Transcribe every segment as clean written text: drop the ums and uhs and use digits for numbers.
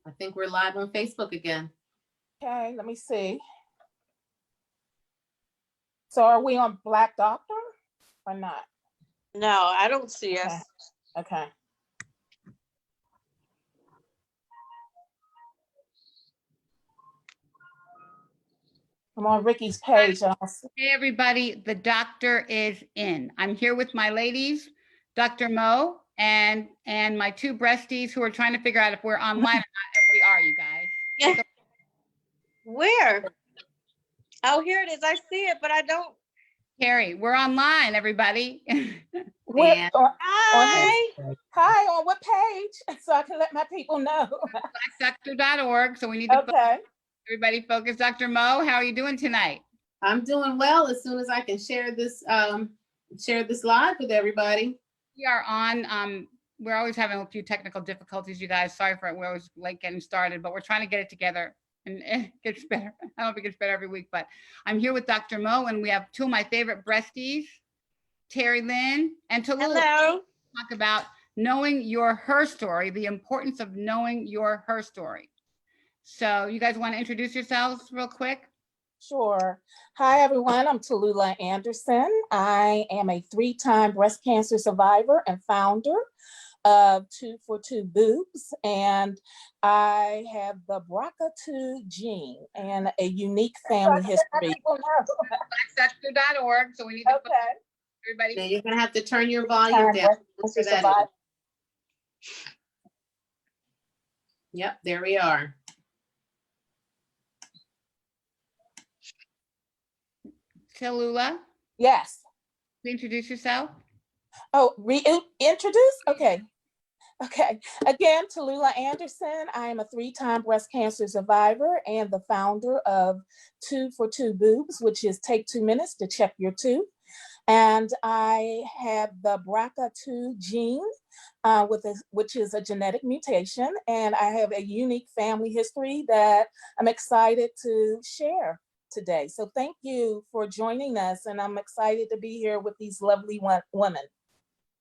I think we're live on Facebook again. Okay, let me see. So are we on Black Doctor or not? No, I don't see Okay. us. Okay. I'm on Ricky's page. Hey, everybody, the doctor is in. I'm here with my ladies, Dr. Mo and my two breasties who are trying to figure out if we're online or not, and we are, you guys. So, Where? Oh, here it is. I see it, but I don't. Carrie, we're online, everybody. Hi. Hi. Hi, on what page? So I can let my people know. blackdoctor.org. So we need to Okay. everybody focus. Dr. Mo, how are you doing tonight? I'm doing well. As soon as I can share this live with everybody. We are on. We're always having a few technical difficulties, you guys. Sorry for it. We're always late getting started, but we're trying to get it together and it gets better. I don't know if it gets better every week, but I'm here with Dr. Mo and we have two of my favorite breasties, Terry Lynn and Tallulah. Hello. Talk about knowing her story, the importance of knowing her story. So you guys want to introduce yourselves real quick? Sure. Hi, everyone. I'm Tallulah Anderson. I am a 3-time breast cancer survivor and founder of 2 for 2 Boobs. And I have the BRCA2 gene and a unique family history. Blackdoctor.org. So we need to everybody. Now you're going to have to turn your volume down. Yep, there we are. Tallulah? Yes. Introduce yourself. Oh, reintroduce? Okay. Okay. Again, Tallulah Anderson. I am a 3-time breast cancer survivor and the founder of 2 for 2 Boobs, which is take 2 minutes to check your tooth. And I have the BRCA2 gene, which is a genetic mutation. And I have a unique family history that I'm excited to share today. So thank you for joining us. And I'm excited to be here with these lovely women.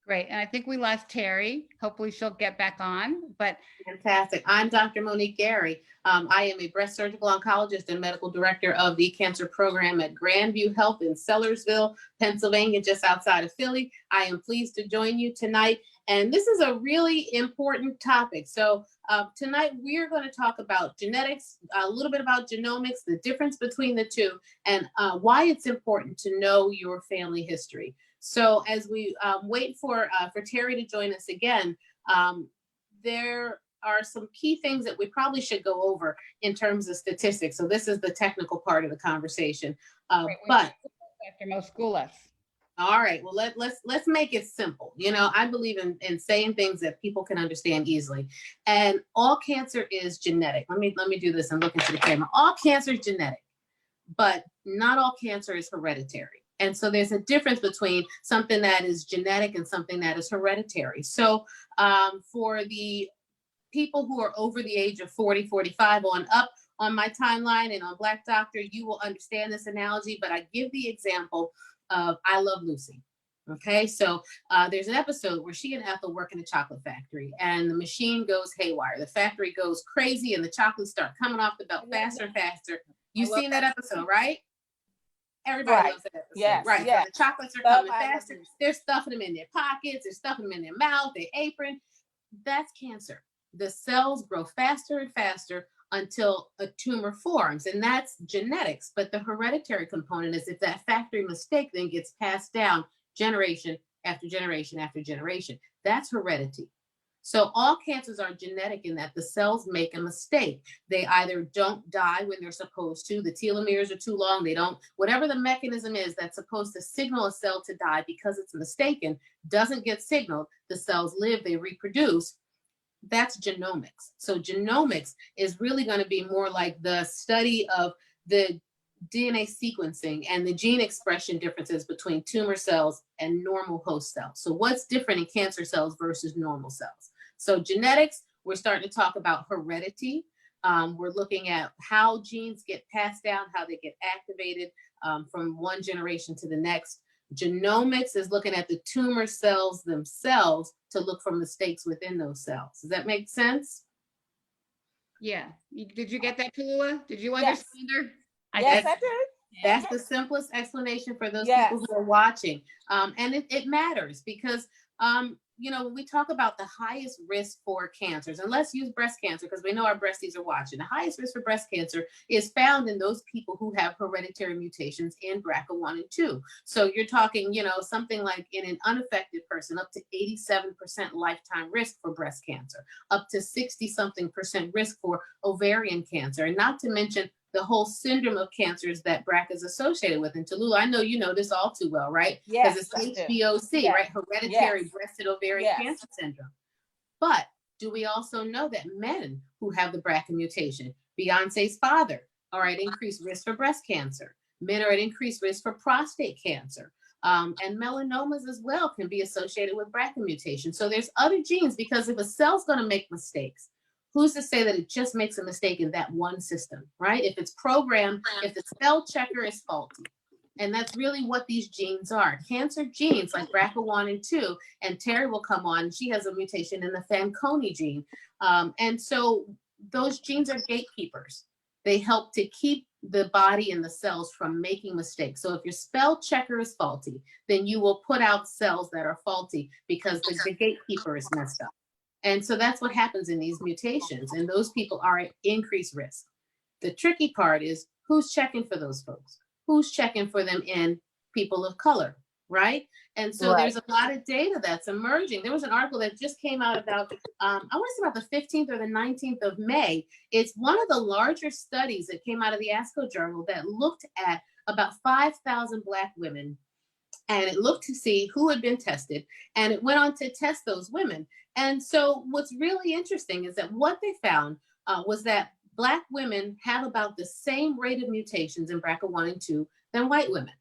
Great. And I think we lost Terry. Hopefully she'll get back on. But fantastic. I'm Dr. Monique Gary. I am a breast surgical oncologist and medical director of the cancer program at Grandview Health in Sellersville, Pennsylvania, just outside of Philly. I am pleased to join you tonight. And this is a really important topic. So tonight we're going to talk about genetics, a little bit about genomics, the difference between the two, and why it's important to know your family history. So as we wait for Terry to join us again, there are some key things that we probably should go over in terms of statistics. So this is the technical part of the conversation. But Dr. Mo, school us. All right. Well, let's make it simple. You know, I believe in saying things that people can understand easily. And all cancer is genetic. Let me do this and look into the camera. All cancer is genetic, but not all cancer is hereditary. And so there's a difference between something that is genetic and something that is hereditary. So for the people who are over the age of 40, 45 on up on my timeline and on Black Doctor, you will understand this analogy, but I give the example of I Love Lucy. Okay, so there's an episode where she and Ethel work in a chocolate factory and the machine goes haywire. The factory goes crazy and the chocolates start coming off the belt faster and faster. You've seen that episode, right? Everybody loves that episode, yes, right? Yes. So the chocolates are coming faster. They're stuffing them in their pockets. They're stuffing them in their mouth, their apron. That's cancer. The cells grow faster and faster until a tumor forms, and that's genetics. But the hereditary component is if that factory mistake then gets passed down generation after generation after generation. That's heredity. So all cancers are genetic in that the cells make a mistake. They either don't die when they're supposed to, the telomeres are too long, they don't, whatever the mechanism is that's supposed to signal a cell to die because it's mistaken, doesn't get signaled, the cells live, they reproduce. That's genomics. So genomics is really going to be more like the study of the DNA sequencing and the gene expression differences between tumor cells and normal host cells. So what's different in cancer cells versus normal cells? So genetics, we're starting to talk about heredity. We're looking at how genes get passed down, how they get activated from one generation to the next. Genomics is looking at the tumor cells themselves to look for mistakes within those cells. Does that make sense? Yeah. Did you get that, Tallulah? Did you Yes. understand her? Yes, did. I did. That's the simplest explanation for those Yes. people who are watching. And it matters because, when we talk about the highest risk for cancers, and let's use breast cancer because we know our breasties are watching. The highest risk for breast cancer is found in those people who have hereditary mutations in BRCA1 and 2. So you're talking, something like in an unaffected person, up to 87% lifetime risk for breast cancer, up to 60-something% risk for ovarian cancer, and not to mention the whole syndrome of cancers that BRCA is associated with. And Tallulah, I know you know this all too well, right? Because Yes, it's I do. HBOC, Yes. right? Hereditary Yes. breast and ovarian Yes. cancer syndrome. But do we also know that men who have the BRCA mutation, Beyonce's father, are at increased risk for breast cancer? Men are at increased risk for prostate cancer. And melanomas as well can be associated with BRCA mutation. So there's other genes, because if a cell's going to make mistakes, who's to say that it just makes a mistake in that one system, right? If it's programmed, if the spell checker is faulty. And that's really what these genes are. Cancer genes like BRCA1 and 2, and Terry will come on, she has a mutation in the Fanconi gene. And so those genes are gatekeepers. They help to keep the body and the cells from making mistakes. So if your spell checker is faulty, then you will put out cells that are faulty because the gatekeeper is messed up. And so that's what happens in these mutations. And those people are at increased risk. The tricky part is who's checking for those folks? Who's checking for them in people of color, right? And so there's a lot of data that's emerging. There was an article that just came out about, I want to say about the 15th or the 19th of May. It's one of the larger studies that came out of the ASCO journal that looked at about 5,000 Black women. And it looked to see who had been tested, and it went on to test those women. And so what's really interesting is that what they found was that Black women have about the same rate of mutations in BRCA1 and 2 than white women,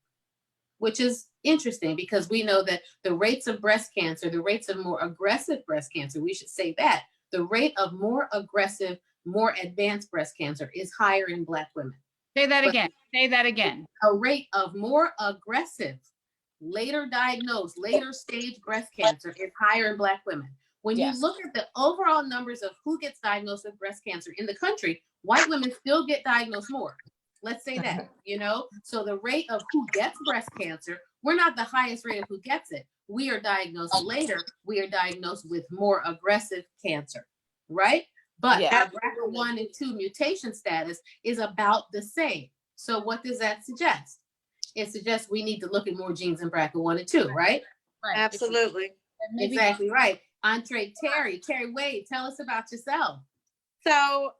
which is interesting because we know that the rates of breast cancer, the rates of more aggressive breast cancer, we should say that, the rate of more aggressive, more advanced breast cancer is higher in Black women. Say that again. Say that again. A rate of more aggressive, later diagnosed, later stage breast cancer is higher in Black women. When you look at the overall numbers of who gets diagnosed with breast cancer in the country, white women still get diagnosed more. Let's say that, So the rate of who gets breast cancer, we're not the highest rate of who gets it. We are diagnosed later. We are diagnosed with more aggressive cancer, right? But our BRCA1 and 2 mutation status is about the same. So what does that suggest? It suggests we need to look at more genes in BRCA1 and 2, right? Right. Absolutely. Exactly right. Entree Terry Wade, tell us about yourself. So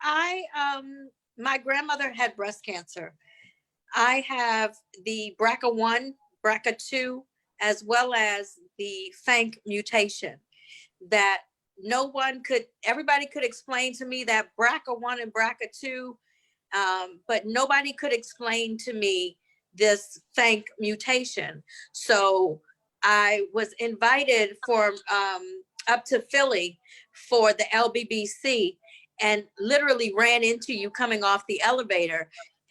my grandmother had breast cancer. I have the BRCA1, BRCA2, as well as the FANC mutation that everybody could explain to me that BRCA1 and BRCA2, but nobody could explain to me this FANC mutation. So I was invited for up to Philly for the LBBC and literally ran into you coming off the elevator.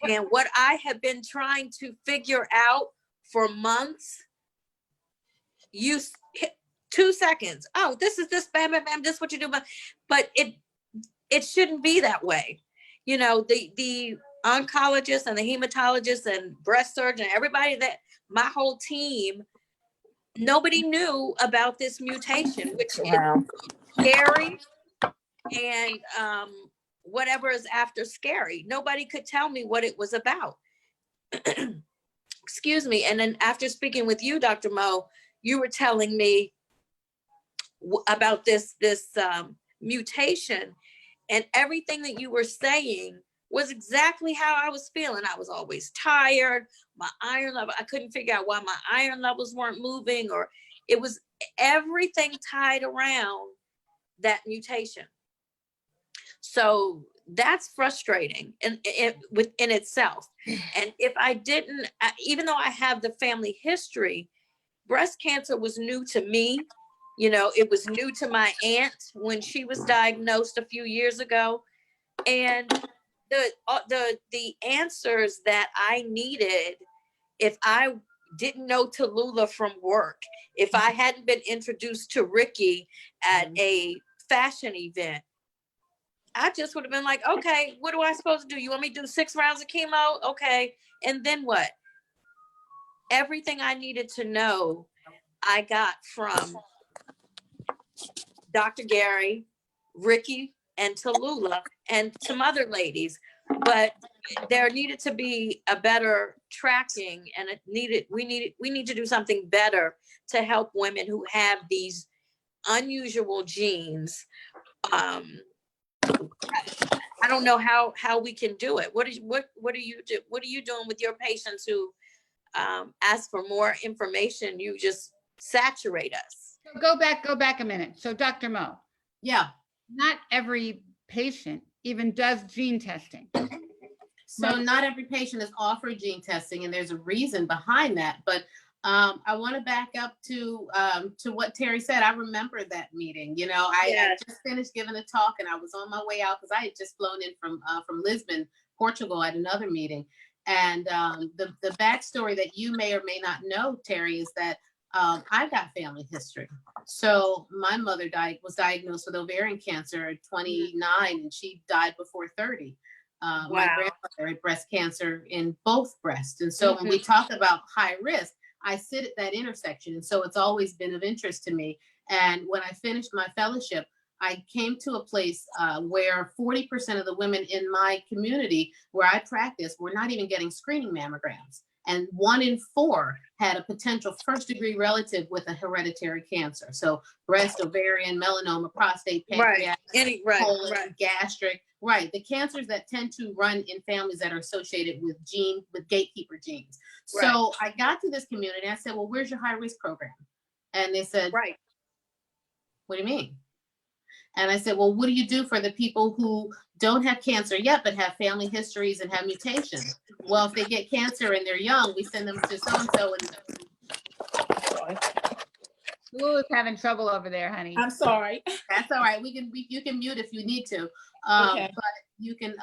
And what I have been trying to figure out for months, you hit 2 seconds. Oh, this is this, bam, bam, bam, this is what you do. But it shouldn't be that way. The oncologists and the hematologists and breast surgeon, everybody my whole team, nobody knew about this mutation, which is scary. And whatever is after scary, nobody could tell me what it was about. Excuse me. And then after speaking with you, Dr. Mo, you were telling me about this mutation, and everything that you were saying was exactly how I was feeling. I was always tired. My iron level, I couldn't figure out why my iron levels weren't moving, or it was everything tied around that mutation. So that's frustrating in itself. And if I didn't, even though I have the family history, breast cancer was new to me. It was new to my aunt when she was diagnosed a few years ago. And the answers that I needed, if I didn't know Tallulah from work, if I hadn't been introduced to Ricky at a fashion event, I just would have been like, okay, what do I supposed to do? You want me to do 6 rounds of chemo? Okay. And then what? Everything I needed to know, I got from Dr. Gary, Ricky, and Tallulah, and some other ladies. But there needed to be a better tracking, and we need to do something better to help women who have these unusual genes. I don't know how we can do it. What are you doing with your patients who ask for more information? You just saturate us. Go back a minute. So Dr. Mo, Yeah. not every patient even does gene testing. So not every patient is offered gene testing, and there's a reason behind that. But I want to back up to what Terry said. I remember that meeting. You know, I just finished giving a talk, and I was on my way out because I had just flown in from Lisbon, Portugal, at another meeting. And the backstory that you may or may not know, Terry, is that I got family history. So my mother was diagnosed with ovarian cancer at 29, and she died before 30. Wow. My grandmother had breast cancer in both breasts. And so when we talk about high risk, I sit at that intersection. And so it's always been of interest to me. And when I finished my fellowship, I came to a place where 40% of the women in my community where I practice were not even getting screening mammograms. And 1 in 4 had a potential first-degree relative with a hereditary cancer. So breast, ovarian, melanoma, prostate, pancreatic, colon, gastric. Right, the cancers that tend to run in families that are associated with gatekeeper genes. So I got to this community and I said, well, where's your high risk program? And they said, what do you mean? And I said, well, what do you do for the people who don't have cancer yet, but have family histories and have mutations? Well, if they get cancer and they're young, we send them to so-and-so. Lulu's having trouble over there, honey. I'm sorry. That's all right. You can mute if you need to. Okay. But you can,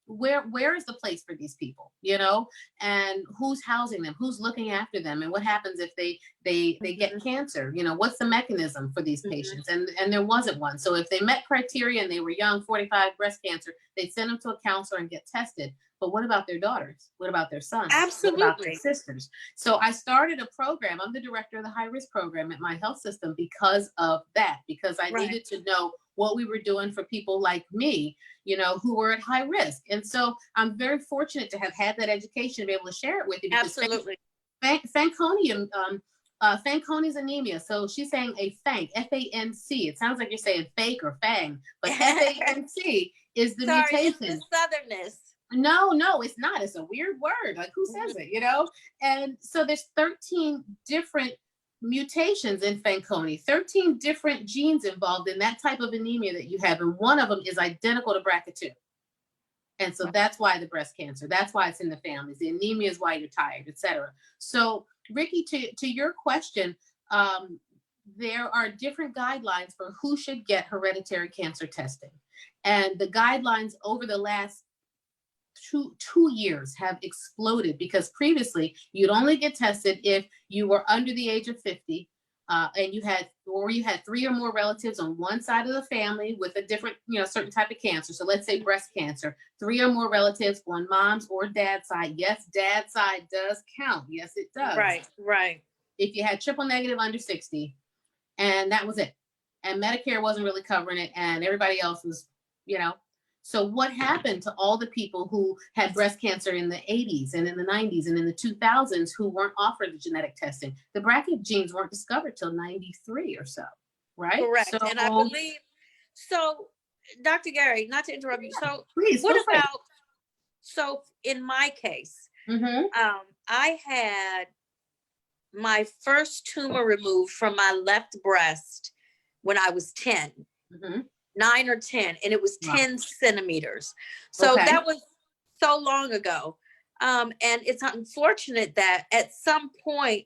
where is the place for these people, you know, and who's housing them, who's looking after them, and what happens if they get cancer, you know, what's the mechanism for these patients? And there wasn't one. So if they met criteria and they were young, 45, breast cancer, they'd send them to a counselor and get tested. But what about their daughters? What about their sons? Absolutely. What about their sisters? So I started a program. I'm the director of the high risk program at my health system because of that, because I needed to know what we were doing for people like me, you know, who were at high risk. And so I'm very fortunate to have had that education to be able to share it with you. Absolutely. Fanconi, Fanconi's anemia. So she's saying a FANC, F-A-N-C. It sounds like you're saying fake or fang, but F-A-N-C is the mutation. It's the southernness. No, it's not. It's a weird word. Like, who says it, you know? And so there's 13 different mutations in Fanconi, 13 different genes involved in that type of anemia that you have. And one of them is identical to BRCA2. And so that's why the breast cancer, that's why it's in the families. The anemia is why you're tired, etc. So Ricky, to your question, there are different guidelines for who should get hereditary cancer testing. And the guidelines over the last two years have exploded, because previously you'd only get tested if you were under the age of 50 and you had 3 or more relatives on one side of the family with a different, you know, certain type of cancer. So let's say breast cancer, 3 or more relatives on mom's or dad's side. Yes, dad's side does count. Yes, it does. Right. If you had triple negative under 60, and that was it. And Medicare wasn't really covering it, and everybody else was, you know. So what happened to all the people who had breast cancer in the 80s and in the 90s and in the 2000s who weren't offered the genetic testing? The BRCA genes weren't discovered till 93 or so, right? Correct. So, and I believe, so Dr. Gary, not to interrupt you. So please, what about, so in my case, I had my first tumor removed from my left breast when I was 10. 9 or 10, and it was 10 centimeters. So that was so long ago. And it's unfortunate that at some point,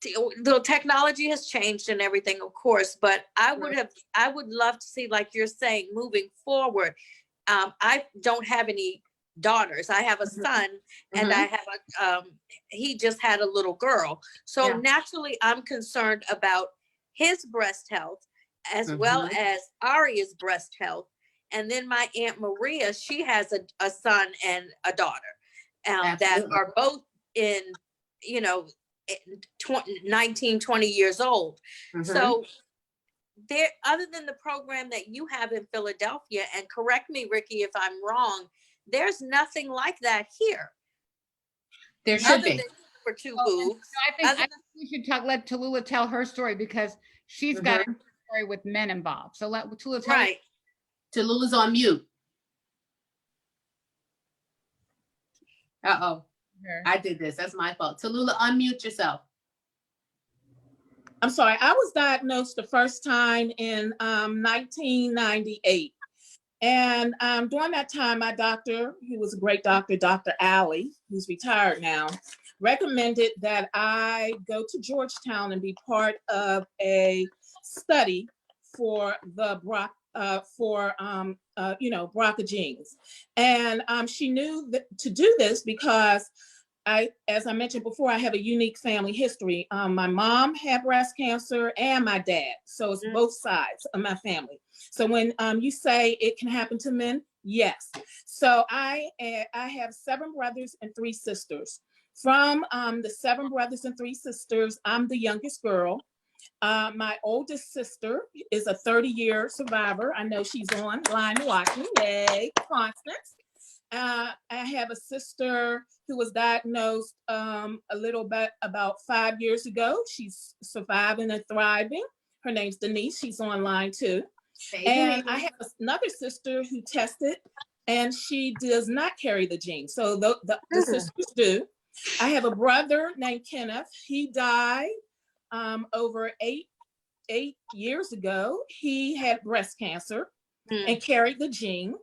the technology has changed and everything, of course, but I would love to see, like you're saying, moving forward. I don't have any daughters. I have a son, and I have he just had a little girl. So naturally, I'm concerned about his breast health, as well as Aria's breast health. And then my Aunt Maria, she has a son and a daughter that Absolutely. are both in, you know, 19, 20 years old. Mhm. So there, other than the program that you have in Philadelphia, and correct me, Ricky, if I'm wrong, there's nothing like that here. There should Other be. than for two Well, and boobs. I think, Other I think we should let Tallulah tell her story because she's got a Mhm. story with men involved. So let Tallulah tell right. Tallulah's on mute. Uh-oh. her. I did this. That's my fault. Tallulah, unmute yourself. I'm sorry, I was diagnosed the first time in 1998. And during that time, my doctor, who was a great doctor, Dr. Alley, who's retired now, recommended that I go to Georgetown and be part of a study for the BRCA genes. And she knew that to do this because as I mentioned before, I have a unique family history. My mom had breast cancer and my dad. So it's both sides of my family. So when you say it can happen to men, yes. So I have 7 brothers and 3 sisters. From the 7 brothers and 3 sisters, I'm the youngest girl. My oldest sister is a 30-year survivor. I know she's online watching. Yay, Constance. I have a sister who was diagnosed a little bit about 5 years ago. She's surviving and thriving. Her name's Denise. She's online too. And I have another sister who tested and she does not carry the gene. So the sisters do. I have a brother named Kenneth. He died over eight years ago. He had breast cancer and carried the gene.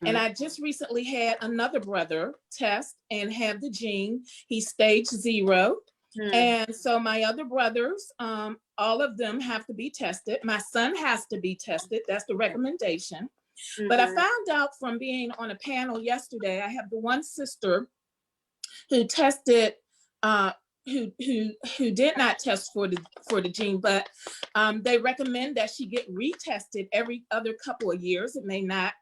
And I just recently had another brother test and have the gene. He's stage 0. And so my other brothers, all of them have to be tested. My son has to be tested. That's the recommendation. But I found out from being on a panel yesterday, I have the one sister who tested, who did not test for the gene, but they recommend that she get retested every other couple of years. It may not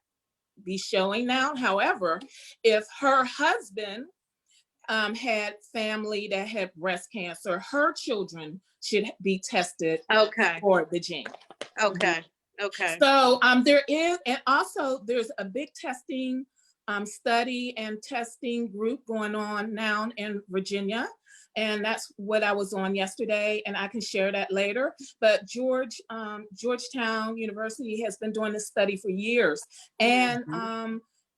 be showing now. However, if her husband had family that had breast cancer, her children should be tested for the gene. Okay. So there is, and also there's a big testing study and testing group going on now in Virginia. And that's what I was on yesterday, and I can share that later. But Georgetown University has been doing this study for years. And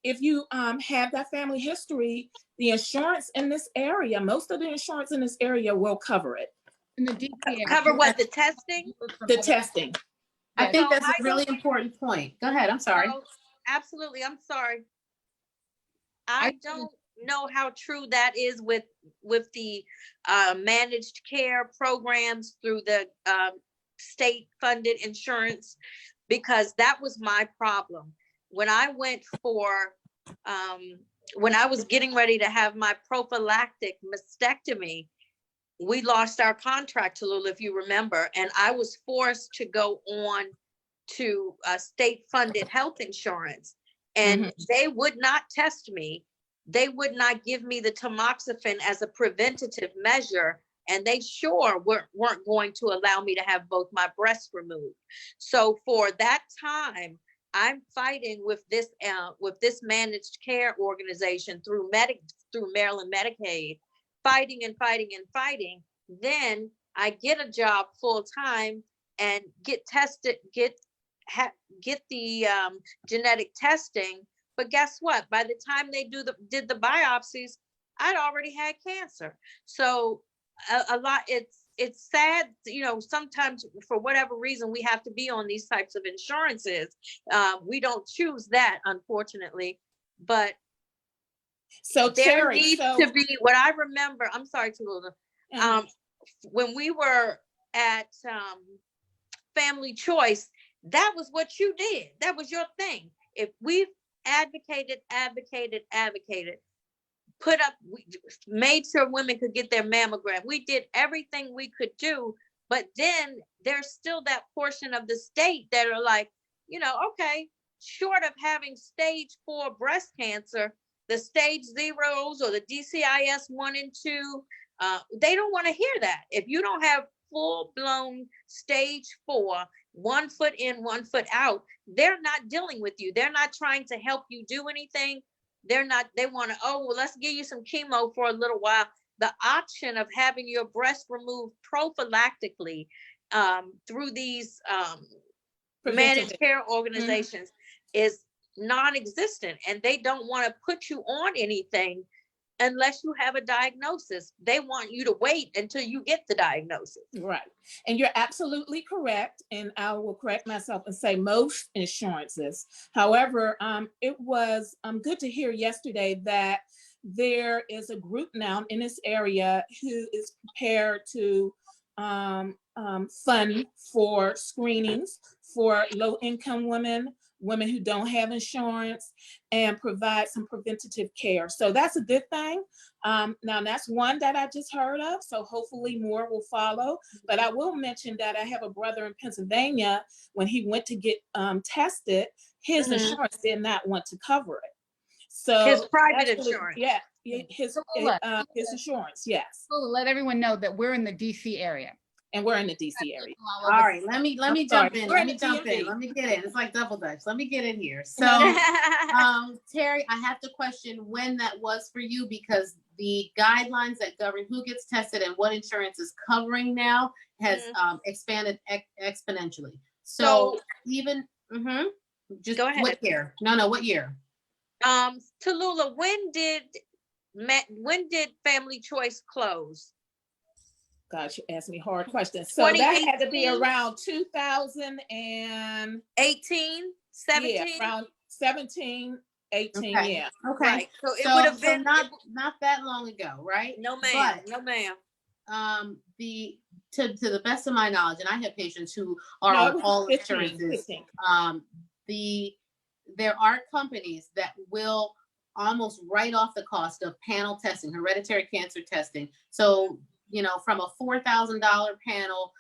if you have that family history, the insurance in this area, most of the insurance in this area will cover it. And the DPA. Cover what? The testing? The testing. I Yes. think So that's a really important point. Go ahead. I'm sorry. Oh, absolutely. I'm sorry. I don't know how true that is with the managed care programs through the state funded insurance, because that was my problem. When I went for, when I was getting ready to have my prophylactic mastectomy, we lost our contract, Tallulah, if you remember, and I was forced to go on to state funded health insurance, and they would not test me. They would not give me the tamoxifen as a preventative measure, and they sure weren't going to allow me to have both my breasts removed. So for that time, I'm fighting with this managed care organization through Maryland Medicaid, fighting and fighting and fighting. Then I get a job full time and get tested, get the genetic testing. But guess what? By the time they did the biopsies, I'd already had cancer. So a lot, it's sad, you know, sometimes for whatever reason, we have to be on these types of insurances. We don't choose that, unfortunately, but so there needs to be, what I remember, I'm sorry, Tallulah, when we were at Family Choice, that was what you did. That was your thing. If we've advocated, made sure women could get their mammogram. We did everything we could do, but then there's still that portion of the state that are like, you know, okay, short of having stage 4 breast cancer, the stage 0s or the DCIS 1 and 2, they don't want to hear that. If you don't have full-blown stage 4, 1 foot in, 1 foot out, they're not dealing with you. They're not trying to help you do anything. They want to, oh, well, let's give you some chemo for a little while. The option of having your breast removed prophylactically through these managed care organizations is non-existent, and they don't want to put you on anything unless you have a diagnosis. They want you to wait until you get the diagnosis. Right. And you're absolutely correct. And I will correct myself and say most insurances. However, it was good to hear yesterday that there is a group now in this area who is prepared to fund for screenings for low-income women, women who don't have insurance, and provide some preventative care. So that's a good thing. Now that's one that I just heard of, so hopefully more will follow. But I will mention that I have a brother in Pennsylvania. When he went to get tested, his insurance did not want to cover it. So his private actually, insurance. yeah, his insurance, yes. Let everyone know that we're in the DC area. And we're in the DC area. All right, let me jump in. We're Let in me the jump in. DMV. Let me get in. It's like double dutch. Let me get in here. So, Terry, I have to question when that was for you, because the guidelines that govern who gets tested and what insurance is covering now has expanded exponentially. So even just Go ahead. What year? No, what year? Tallulah, when did Family Choice close? Gosh, you asked me hard questions. So that had to be 2018? around 2018, 17? yeah, around 17, 18, Okay. yeah. Okay. Right. So it would have been not that long ago, right? No, ma'am. But, No, ma'am. to the best of my knowledge, and I have patients who are No, it on was all 15, insurances. 15. There are companies that will almost write off the cost of panel testing, hereditary cancer testing. So, from a $4,000 panel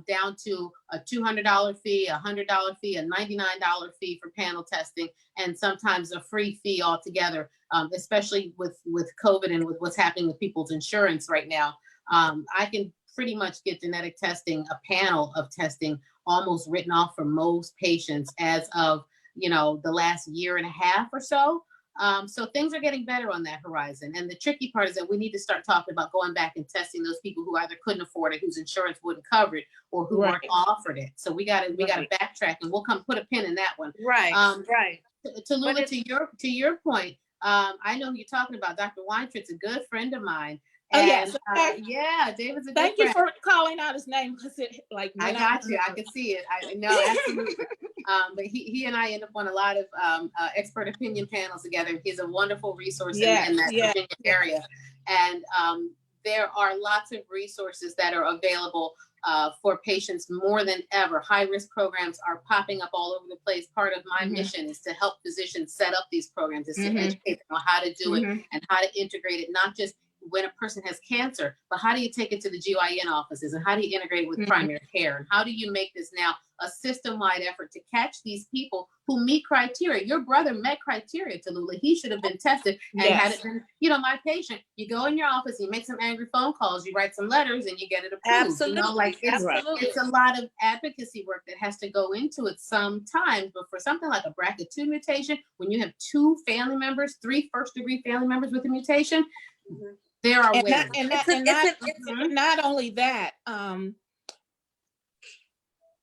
down to a $200 fee, a $100 fee, a $99 fee for panel testing, and sometimes a free fee altogether, especially with COVID and with what's happening with people's insurance right now. I can pretty much get genetic testing, a panel of testing, almost written off for most patients as of the last year and a half or so. So things are getting better on that horizon. And the tricky part is that we need to start talking about going back and testing those people who either couldn't afford it, whose insurance wouldn't cover it, or who weren't offered it. So we gotta backtrack, and we'll put a pin in that one. Right. Right. Tallulah, to your point, I know who you're talking about. Dr. Weintritt's a good friend of mine. Oh, yes. Yeah, David's a good Thank friend. you for calling out his name, because it I got you. I can see it. I know, absolutely. But he and I end up on a lot of expert opinion panels together. He's a wonderful resource in that Virginia area. And there are lots of resources that are available for patients more than ever. High-risk programs are popping up all over the place. Part of my mission is to help physicians set up these programs, is to educate them on how to do it and how to integrate it, not just when a person has cancer, but how do you take it to the GYN offices, and how do you integrate it with primary care, and how do you make this now a system-wide effort to catch these people who meet criteria? Your brother met criteria, Tallulah. He should have been tested, and had it been, my patient, you go in your office, you make some angry phone calls, you write some letters, and you get it approved. Absolutely. It's a lot of advocacy work that has to go into it sometimes. But for something like a BRCA2 mutation, when you have 2 family members, 3 first-degree family members with a mutation, there are ways. Not only that,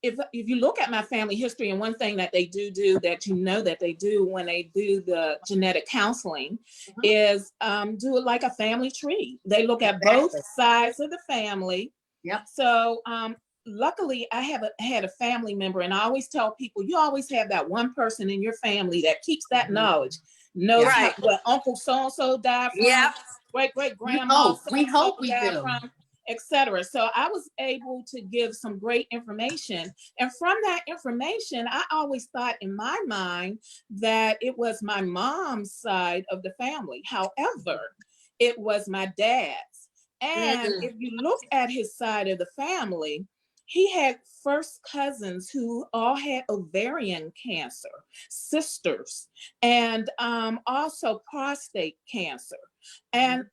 if you look at my family history, and one thing that they do that they do when they do the genetic counseling is do it like a family tree. They look at both sides of the family. Yep. So luckily, I had a family member, and I always tell people, you always have that one person in your family that keeps that knowledge, knows what Uncle so-and-so died from, great-great-grandma we hope we died do. from, etc. So I was able to give some great information. And from that information, I always thought in my mind that it was my mom's side of the family. However, it was my dad's. And if you look at his side of the family, he had first cousins who all had ovarian cancer, sisters, and also prostate cancer. And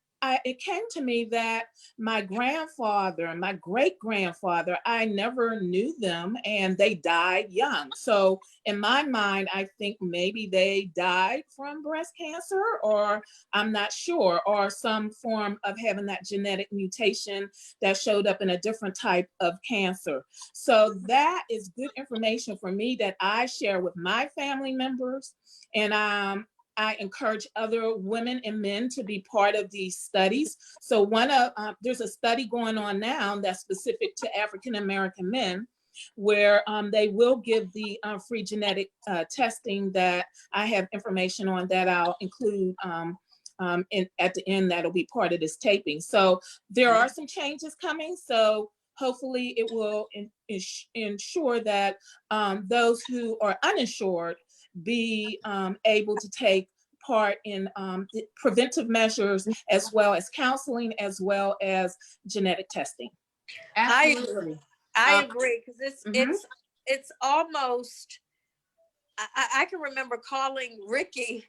it came to me that my grandfather and my great grandfather, I never knew them and they died young. So in my mind, I think maybe they died from breast cancer, or I'm not sure, or some form of having that genetic mutation that showed up in a different type of cancer. So that is good information for me that I share with my family members. And I encourage other women and men to be part of these studies. So there's a study going on now that's specific to African American men, where they will give the free genetic testing that I have information on that I'll include at the end. That'll be part of this taping. So there are some changes coming. So hopefully it will ensure that those who are uninsured be able to take part in preventive measures, as well as counseling, as well as genetic testing. Absolutely. I agree, because Mhm. it's almost, I can remember calling Ricky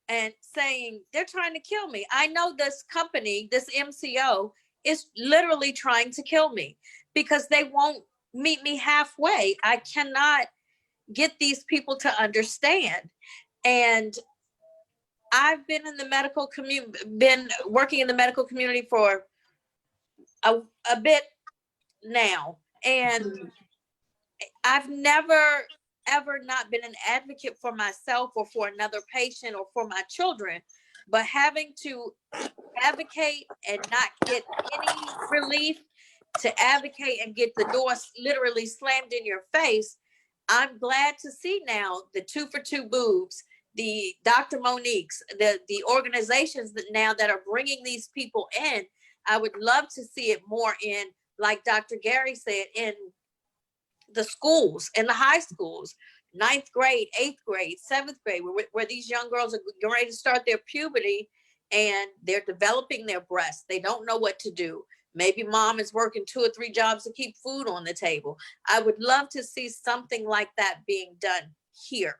and saying, they're trying to kill me. I know this company, this MCO, is literally trying to kill me because they won't meet me halfway. I cannot get these people to understand. And I've been in the medical community, been working in the medical community for a bit now. And I've never, ever not been an advocate for myself or for another patient or for my children, but having to advocate and not get any relief, to advocate and get the door literally slammed in your face. I'm glad to see now the 2 for 2 boobs, the Dr. Monique's, the organizations that now that are bringing these people in. I would love to see it more in, like Dr. Gary said, in the schools, in the high schools, 9th grade, 8th grade, 7th grade, where these young girls are getting ready to start their puberty and they're developing their breasts. They don't know what to do. Maybe mom is working 2 or 3 jobs to keep food on the table. I would love to see something like that being done here.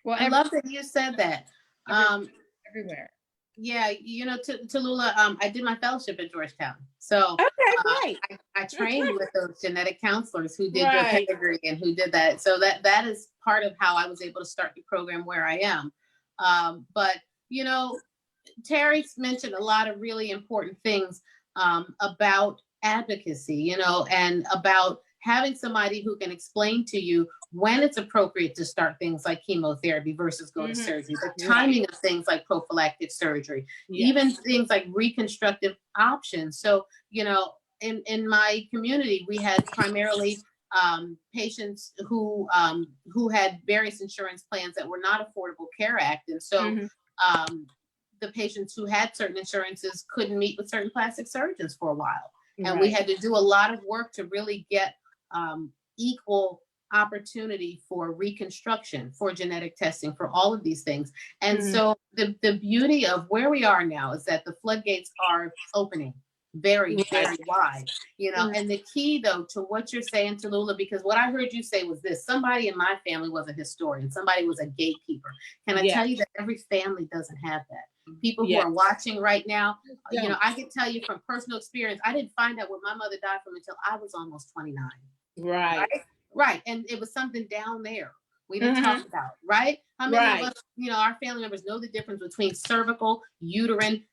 Well, I love that you said that. Everywhere. Yeah, Tallulah, I did my fellowship at Georgetown. So Okay, great. I trained with those genetic counselors who did your Right. pedigree and who did that. So that is part of how I was able to start the program where I am. But, Terry's mentioned a lot of really important things about advocacy, and about having somebody who can explain to you when it's appropriate to start things like chemotherapy versus go to surgery, the timing of things like prophylactic surgery, even things like reconstructive options. So, in my community, we had primarily patients who had various insurance plans that were not Affordable Care Act. And so the patients who had certain insurances couldn't meet with certain plastic surgeons for a while. And we had to do a lot of work to really get equal opportunity for reconstruction, for genetic testing, for all of these things. And so the beauty of where we are now is that the floodgates are opening very, very wide, and the key though to what you're saying, Tallulah, because what I heard you say was this: somebody in my family was a historian, somebody was a gatekeeper. Can I tell you that every family doesn't have that? People who are watching right now, I can tell you from personal experience, I didn't find out what my mother died from until I was almost 29. Right. And it was something down there we didn't talk about, right? How many of us, our family members know the difference between cervical, uterine,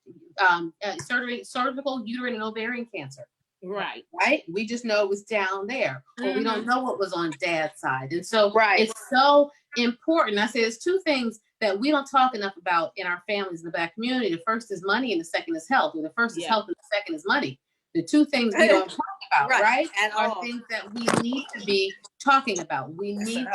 cervical, uterine, and ovarian cancer? Right. We just know it was down there, or we don't know what was on dad's side. And so it's so important. I say there's 2 things that we don't talk enough about in our families in the Black community. The first is money, and the second is health. Or the first is health, and the second is money. The 2 things we don't talk about, right? Are things that we need to be talking about. We need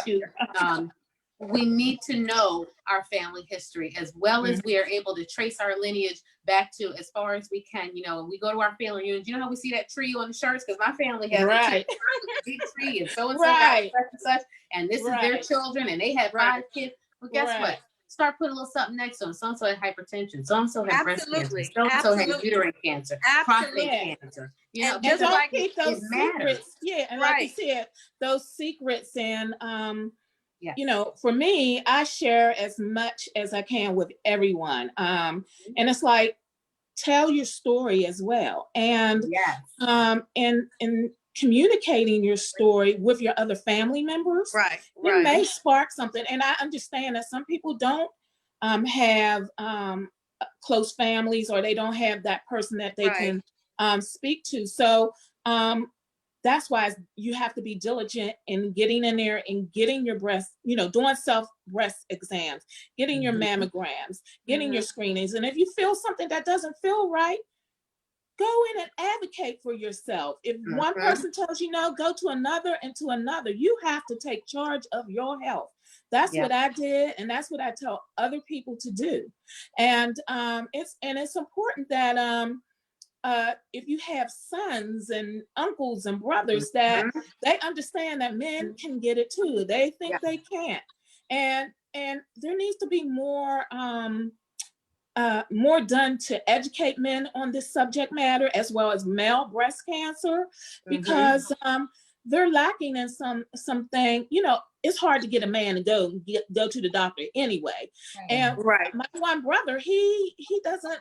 to know our family history, as well as we are able to trace our lineage back to as far as we can. When we go to our family reunions, you know how we see that tree on the shirts? Because my family has a big tree, and so got such and such, and this is their children, and they had 5 kids. Well, guess what? start putting a little something next to them. So-and-so had hypertension. So-and-so had breast cancer. Absolutely. So-and-so had Absolutely. uterine cancer, Absolutely. prostate cancer. You know, And And just because don't like keep those it matters. secrets. Yeah, and like you Right. said, those secrets. And Yes. you know, for me, I share as much as I can with everyone. And it's like, tell your story as well. And Yes. in communicating your story with your other family members, right. it may Right. spark something. And I understand that some people don't have close families, or they don't have that person that they Right. can speak to. So that's why you have to be diligent in getting in there and getting your breast, you know, doing self breast exams, getting your mammograms, getting your screenings. And if you feel something that doesn't feel right, go in and advocate for yourself. If one person tells you no, go to another and to another. You have to take charge of your health. That's what I did, and that's what I tell other people to do. And it's important that if you have sons and uncles and brothers, that they understand that men can get it too. They think they can't. And there needs to be more done to educate men on this subject matter, as well as male breast cancer, because they're lacking in something. You know, it's hard to get a man to go to the doctor anyway. And my one brother, he doesn't.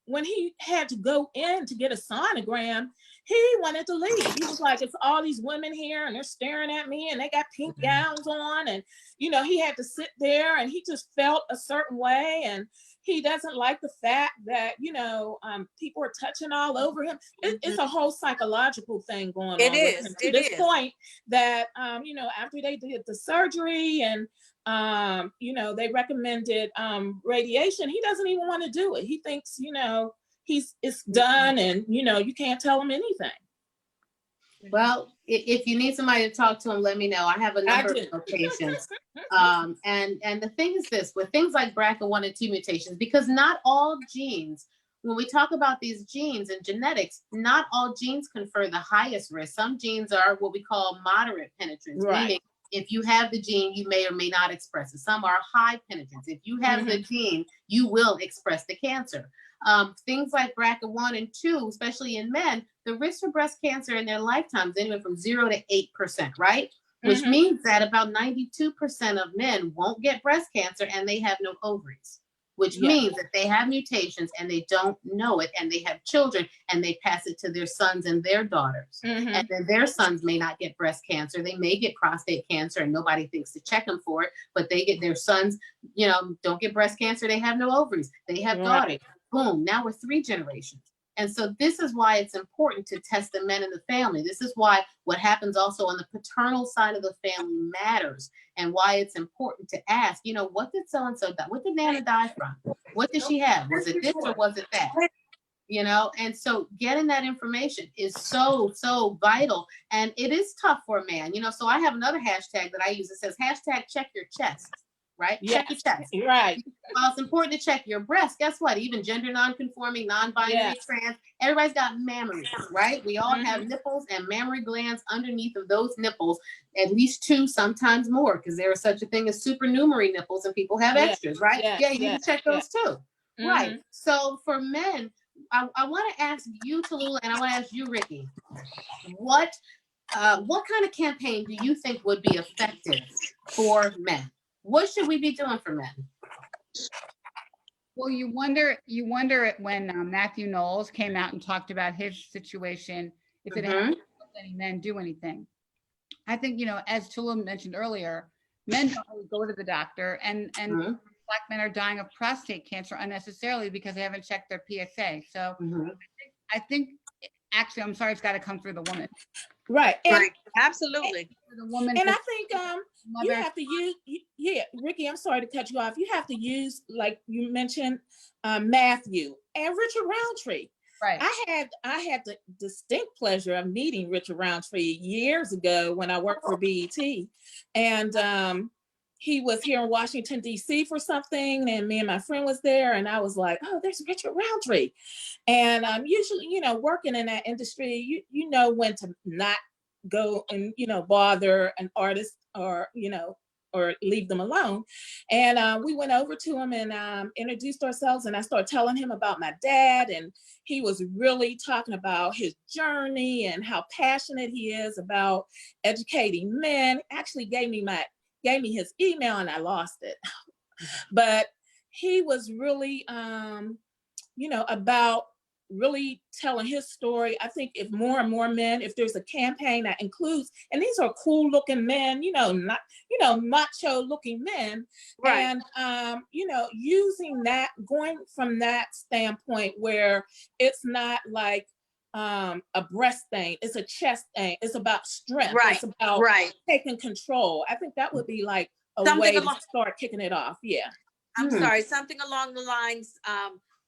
When he had to go in to get a sonogram, he wanted to leave. He was like, it's all these women here and they're staring at me and they got pink gowns on. And, you know, he had to sit there and he just felt a certain way. And he doesn't like the fact that, you know, people are touching all over him. It's a whole psychological thing going on with him, to this point that, you know, after they did the surgery and, you know, they recommended radiation, he doesn't even want to do it. He thinks, you know, it's done, and you know, you can't tell him anything. Well, if you need somebody to talk to him, let me know. I have a number of patients. And the thing is this, with things like BRCA1 and 2 mutations, because not all genes, when we talk about these genes and genetics, not all genes confer the highest risk. Some genes are what we call moderate penetrance, meaning if you have the gene, you may or may not express it. Some are high penetrance. If you have the gene, you will express the cancer. Things like BRCA1 and 2, especially in men, the risk for breast cancer in their lifetimes anywhere from 0 to 8%, right? Which means that about 92% of men won't get breast cancer and they have no ovaries, which means that they have mutations and they don't know it, and they have children and they pass it to their sons and their daughters. And then their sons may not get breast cancer. They may get prostate cancer and nobody thinks to check them for it, but they get their sons, you know, don't get breast cancer. They have no ovaries. They have daughters. Boom. Now we're 3 generations. And so this is why it's important to test the men in the family. This is why what happens also on the paternal side of the family matters, and why it's important to ask, you know, what did so-and-so die? What did Nana die from? What did she have? Was it this or was it that? You know, and so getting that information is so, so vital. And it is tough for a man, you know, so I have another hashtag that I use. It says hashtag check your chest, right? Check your chest. Right. Well, it's important to check your breast. Guess what? Even gender non-conforming, non-binary, trans, everybody's got mammaries, right? We all have nipples and mammary glands underneath of those nipples, at least 2, sometimes more, because there is such a thing as supernumerary nipples and people have extras, right? You need to check those too. Right. So for men, I want to ask you, Tallulah, and I want to ask you, Ricky, what kind of campaign do you think would be effective for men? What should we be doing for men? Well, you wonder it when Matthew Knowles came out and talked about his situation, if it had helped any men do anything. I think, you know, as Tallulah mentioned earlier, men don't really go to the doctor, and Black men are dying of prostate cancer unnecessarily because they haven't checked their PSA. So I think actually, I'm sorry, it's got to come through the woman. Right. Absolutely. The woman. And I think you have to use, Ricky, I'm sorry to cut you off. You have to use, like you mentioned, Matthew and Richard Roundtree. Right. I had the distinct pleasure of meeting Richard Roundtree years ago when I worked for BET. And he was here in Washington, D.C. for something, and me and my friend was there, and I was like, oh, there's Richard Roundtree. And usually, you know, working in that industry, you know when to not go and, you know, bother an artist or, you know, or leave them alone. And we went over to him and introduced ourselves, and I started telling him about my dad, and he was really talking about his journey and how passionate he is about educating men. Actually gave me his email, and I lost it. But he was really about really telling his story. I think if more and more men, if there's a campaign that includes, and these are cool looking men, not, macho looking men. Right. And, using that, going from that standpoint where it's not like a breast thing, it's a chest thing, it's about strength, Right. it's about Right. taking control. I think that would be like a Something way along- to start kicking it off. Yeah. I'm sorry, something along the lines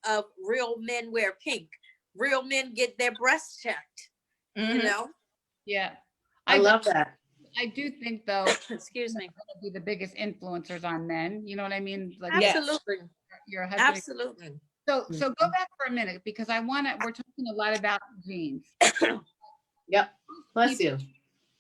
of real men wear pink. Real men get their breasts checked, you know? Yeah. I love that. I do think though, Excuse me. that'll be the biggest influencers on men. You know what I mean? Like Yes. Absolutely. your husband. Absolutely. So go back for a minute because we're talking a lot about genes. Yep. Bless you.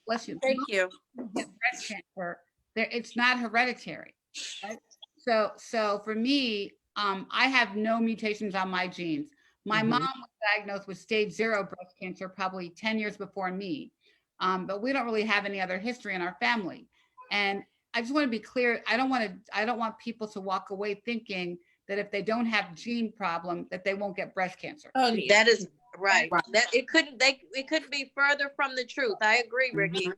Bless you. Thank you. Get breast cancer, it's not hereditary. Right? So for me, I have no mutations on my genes. My mom was diagnosed with stage 0 breast cancer probably 10 years before me. But we don't really have any other history in our family. And I just want to be clear. I don't want people to walk away thinking that if they don't have gene problem, that they won't get breast cancer. Oh, yeah. That is right. Right. That it couldn't be further from the truth. I agree, Ricky.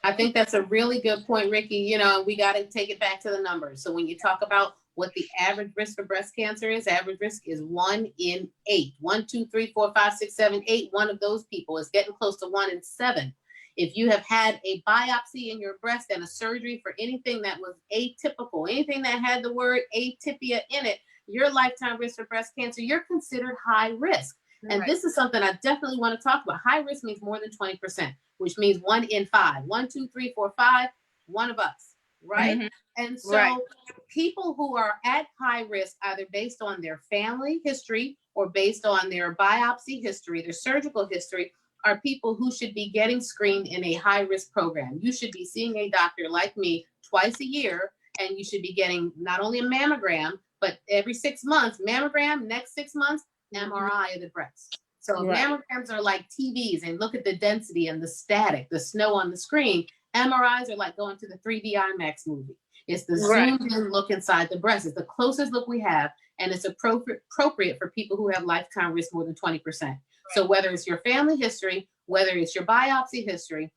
I think that's a really good point, Ricky. We got to take it back to the numbers. So when you talk about what the average risk for breast cancer is, average risk is 1 in 8. 1, 2, 3, 4, 5, 6, 7, 8. One of those people is getting close to 1 in 7. If you have had a biopsy in your breast and a surgery for anything that was atypical, anything that had the word atypia in it, your lifetime risk for breast cancer, you're considered high risk. And this is something I definitely want to talk about. High risk means more than 20%, which means 1 in 5. 1, 2, 3, 4, 5, one of us, right? And so people who are at high risk, either based on their family history or based on their biopsy history, their surgical history, are people who should be getting screened in a high risk program. You should be seeing a doctor like me twice a year, and you should be getting not only a mammogram, but every 6 months, mammogram, next 6 months, MRI of the breast. So mammograms are like TVs, and look at the density and the static, the snow on the screen. MRIs are like going to the 3D IMAX movie. It's the zoomed in look inside the breast. It's the closest look we have, and it's appropriate for people who have lifetime risk more than 20%. So whether it's your family history, whether it's your biopsy history,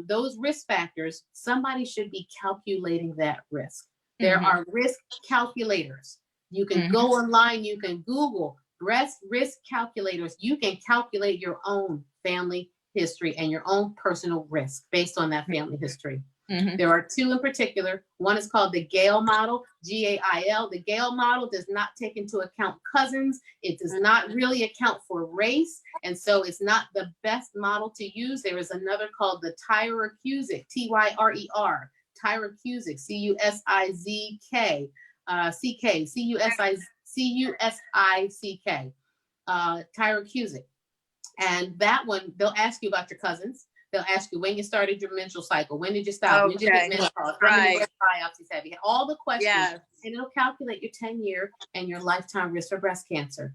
those risk factors, somebody should be calculating that risk. There are risk calculators. You can go online, you can Google breast risk calculators. You can calculate your own family history and your own personal risk based on that family history. There are 2 in particular. One is called the Gale model, GAIL. The Gale model does not take into account cousins. It does not really account for race. And so it's not the best model to use. There is another called the Tyrer-Cuzick, Tyrer, Tyrer-Cuzick, CUSIZK, CUSICK, Tyrer-Cuzick. And that one, they'll ask you about your cousins. They'll ask you when you started your menstrual cycle. When did you stop? When did you get menopause? How many breast biopsies have you had? All the questions. And it'll calculate your 10-year and your lifetime risk for breast cancer.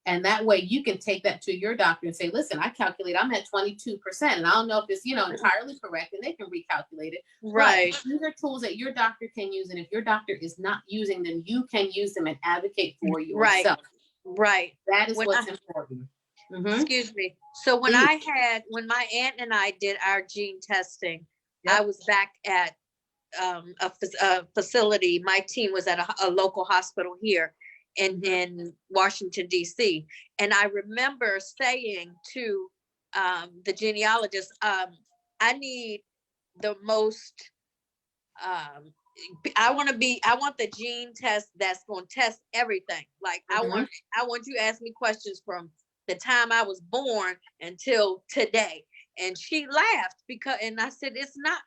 And that way you can take that to your doctor and say, listen, I calculate I'm at 22%. And I don't know if it's, entirely correct, and they can recalculate it. Right. But these are tools that your doctor can use. And if your doctor is not using them, you can use them and advocate for yourself. Right. That is what's important. Excuse me. So when my aunt and I did our gene testing, I was back at a facility. My team was at a local hospital here in Washington, D.C. And I remember saying to the genealogist, I need the most, I want the gene test that's going to test everything. Like I want you to ask me questions from the time I was born until today. And she laughed and I said, it's not,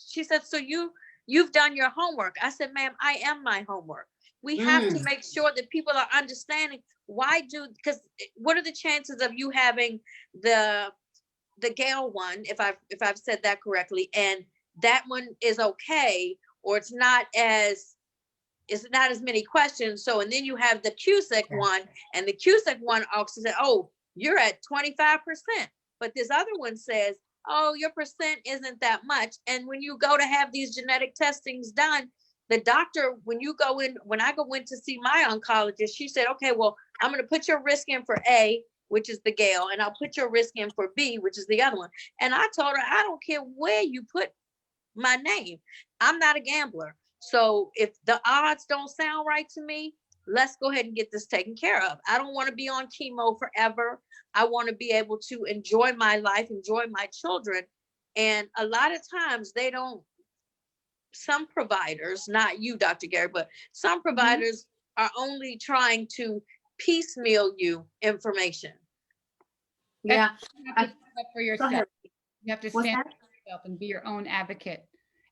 she said, so you've done your homework. I said, ma'am, I am my homework. We have to make sure that people are understanding because what are the chances of you having the Gale one, if I've said that correctly, and that one is okay, or it's not as many questions. So, and then you have the Cusick one, and the Cusick one also said, oh, you're at 25%. But this other one says, oh, your percent isn't that much. And when you go to have these genetic testings done, the doctor, when I go in to see my oncologist, she said, okay, well, I'm going to put your risk in for A, which is the Gale, and I'll put your risk in for B, which is the other one. And I told her, I don't care where you put my name. I'm not a gambler. So if the odds don't sound right to me, let's go ahead and get this taken care of. I don't want to be on chemo forever. I want to be able to enjoy my life, enjoy my children. And a lot of times some providers, not you, Dr. Gary, but some providers are only trying to piecemeal you information. Yeah. You have to stand up for Go yourself. ahead. You have to What's stand that? up for yourself and be your own advocate.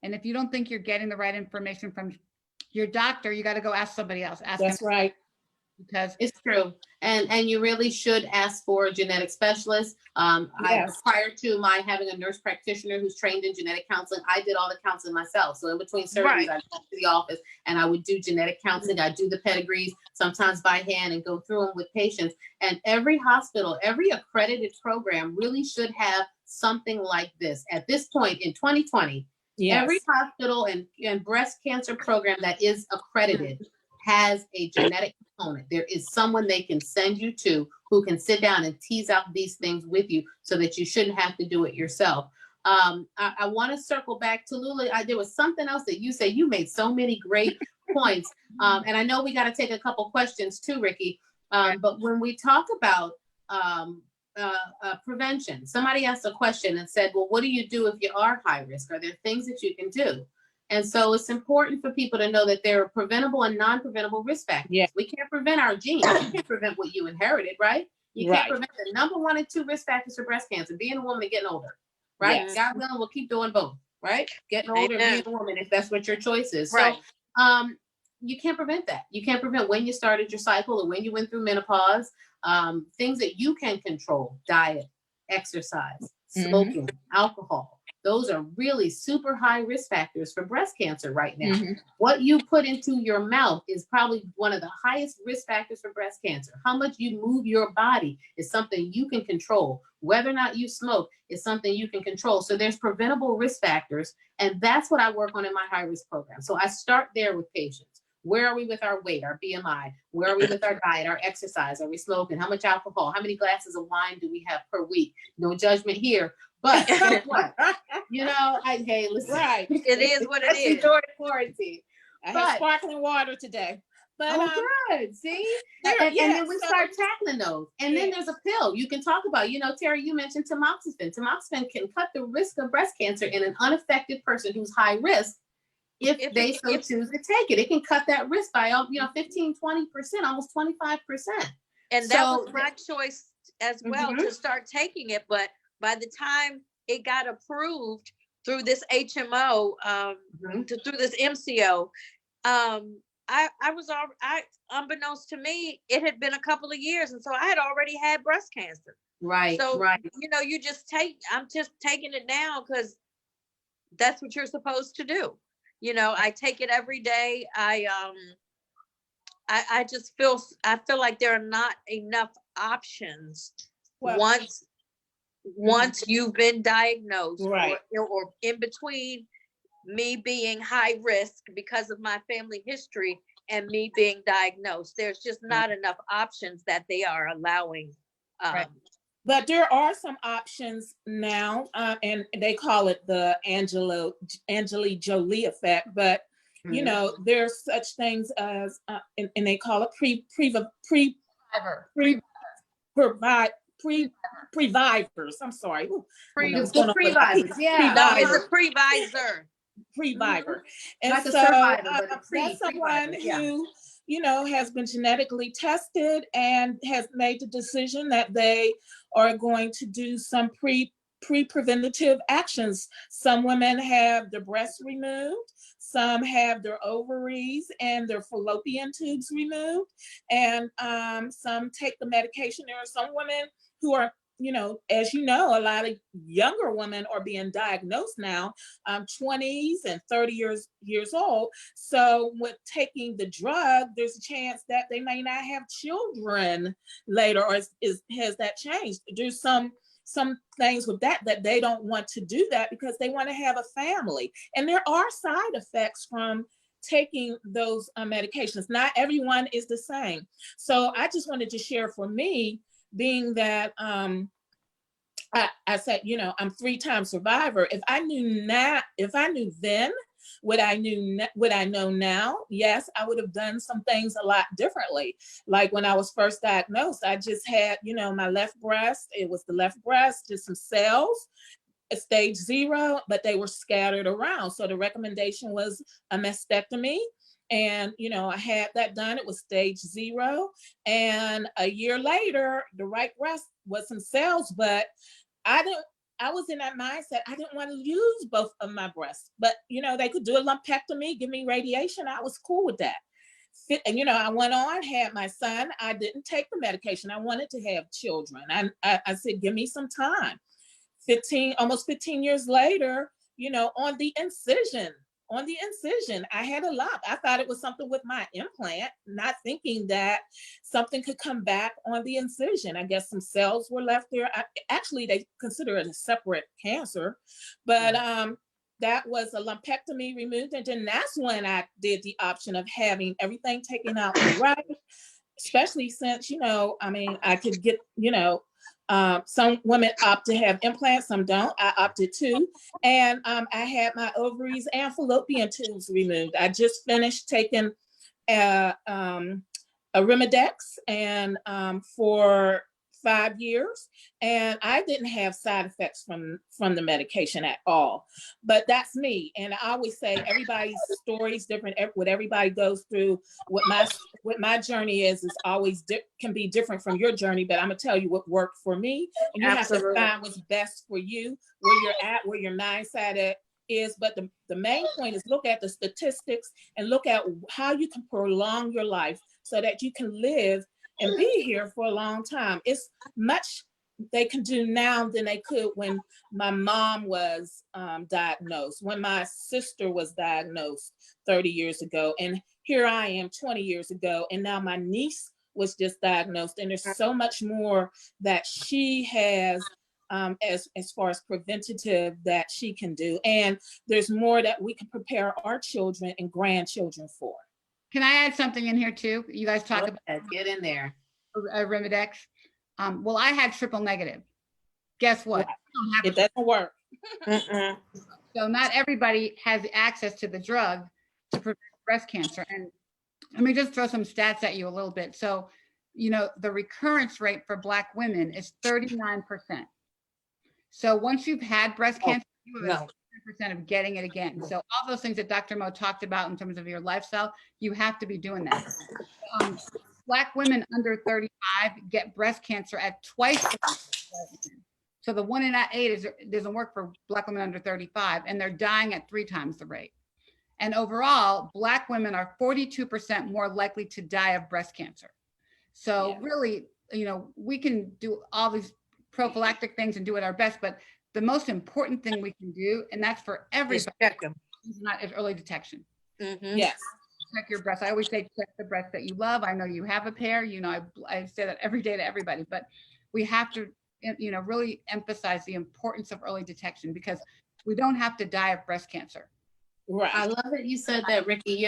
And if you don't think you're getting the right information from your doctor, you got to go ask somebody else. Ask That's him, right. because It's true. And you really should ask for a genetic specialist. Yes. Prior to my having a nurse practitioner who's trained in genetic counseling, I did all the counseling myself. So in between surgeries, Right. I'd go to the office and I would do genetic counseling. I'd do the pedigrees, sometimes by hand, and go through them with patients. And every hospital, every accredited program really should have something like this. At this point in 2020, Yes. every hospital and breast cancer program that is accredited has a genetic component. There is someone they can send you to who can sit down and tease out these things with you so that you shouldn't have to do it yourself. I want to circle back to Lula. There was something else that you said. You made so many great points. And I know we got to take a couple questions too, Ricky. But when we talk about prevention, somebody asked a question and said, well, what do you do if you are high risk? Are there things that you can do? And so it's important for people to know that there are preventable and non-preventable risk factors. Yeah. We can't prevent our genes. You can't prevent what you inherited, right? You can't prevent the number 1 and 2 risk factors for breast cancer, being a woman and getting older, right? Yes. God willing, we'll keep doing both, right? Getting older and being a woman, if that's what your choice is. Right. So you can't prevent that. You can't prevent when you started your cycle or when you went through menopause. Things that you can control: diet, exercise, smoking, alcohol. Those are really super high risk factors for breast cancer right now. What you put into your mouth is probably one of the highest risk factors for breast cancer. How much you move your body is something you can control. Whether or not you smoke is something you can control. So there's preventable risk factors, and that's what I work on in my high risk program. So I start there with patients. Where are we with our weight, our BMI? Where are we with our diet, our exercise? Are we smoking? How much alcohol? How many glasses of wine do we have per week? No judgment here. But guess what? You know, hey, listen. Right. It is what it is. Enjoy quarantine. I had sparkling water today. But good. See? And then we start tackling those. And then there's a pill you can talk about. You know, Terry, you mentioned tamoxifen. Tamoxifen can cut the risk of breast cancer in an unaffected person who's high risk if they choose to take it. It can cut that risk by 15, 20%, almost 25%. And that was my choice as well, to start taking it. But by the time it got approved through this HMO, through this MCO, unbeknownst to me, it had been a couple of years. And so I had already had breast cancer. Right. So, I'm just taking it now because that's what you're supposed to do. You know, I take it every day. I just feel like there are not enough options once you've been diagnosed, right, or in between me being high risk because of my family history and me being diagnosed. There's just not enough options that they are allowing. But there are some options now, and they call it the Angelina Jolie effect. But you know, there's such things as, and they call it previvors. I'm sorry. Previvors. Yeah. No, it's a previsor. Previvor. And like so that's someone who, you know, has been genetically tested and has made the decision that they are going to do some pre-preventative actions. Some women have their breasts removed, some have their ovaries and their fallopian tubes removed, and some take the medication. There are some women who are as you know, a lot of younger women are being diagnosed now, 20s and 30 years old. So with taking the drug, there's a chance that they may not have children later, or has that changed? There's some things with that they don't want to do that because they want to have a family. And there are side effects from taking those medications. Not everyone is the same. So I just wanted to share for me, being that I said, I'm 3-time survivor. If I knew then what I know now, yes, I would have done some things a lot differently. Like when I was first diagnosed, I just had, my left breast, it was the left breast, just some cells, stage 0, but they were scattered around. So the recommendation was a mastectomy. And, I had that done. It was stage 0. And a year later, the right breast was some cells, but I was in that mindset. I didn't want to lose both of my breasts, but, they could do a lumpectomy, give me radiation. I was cool with that. And, I went on, had my son. I didn't take the medication. I wanted to have children. I said, give me some time. Almost 15 years later, on the incision, I had a lump. I thought it was something with my implant, not thinking that something could come back on the incision. I guess some cells were left there. Actually, they consider it a separate cancer, but that was a lumpectomy removed. And then that's when I did the option of having everything taken out the right, especially since, I could get, some women opt to have implants, some don't. I opted to. And I had my ovaries and fallopian tubes removed. I just finished taking a Arimidex and for 5 years, and I didn't have side effects from the medication at all. But that's me, and I always say everybody's story is different. What everybody goes through, what my journey is always can be different from your journey. But I'm gonna tell you what worked for me, and you Absolutely. have to find what's best for you, where you're at, where your mindset is. But the main point is look at the statistics and look at how you can prolong your life so that you can live and be here for a long time. It's much they can do now than they could when my mom was diagnosed, when my sister was diagnosed 30 years ago. And here I am 20 years ago, and now my niece was just diagnosed. And there's so much more that she has as far as preventative that she can do. And there's more that we can prepare our children and grandchildren for. Can I add something in here too? You guys talk about Get in there. Arimidex. Well, I had triple negative. Guess what? It doesn't work. So not everybody has access to the drug to prevent breast cancer. And let me just throw some stats at you a little bit. So, the recurrence rate for Black women is 39%. So once you've had breast cancer, you have a 100% of getting it again. So all those things that Dr. Mo talked about in terms of your lifestyle, you have to be doing that. Black women under 35 get breast cancer at twice the rate. So the 1 in 8 doesn't work for Black women under 35, and they're dying at 3 times the rate. And overall, Black women are 42% more likely to die of breast cancer. So really, we can do all these prophylactic things and do it our best, but the most important thing we can do, and that's for everybody, is early detection. Yes. Check your breast. I always say check the breast that you love. I know you have a pair. I say that every day to everybody, but we have to, really emphasize the importance of early detection because we don't have to die of breast cancer. Right. I love that you said that, Ricky.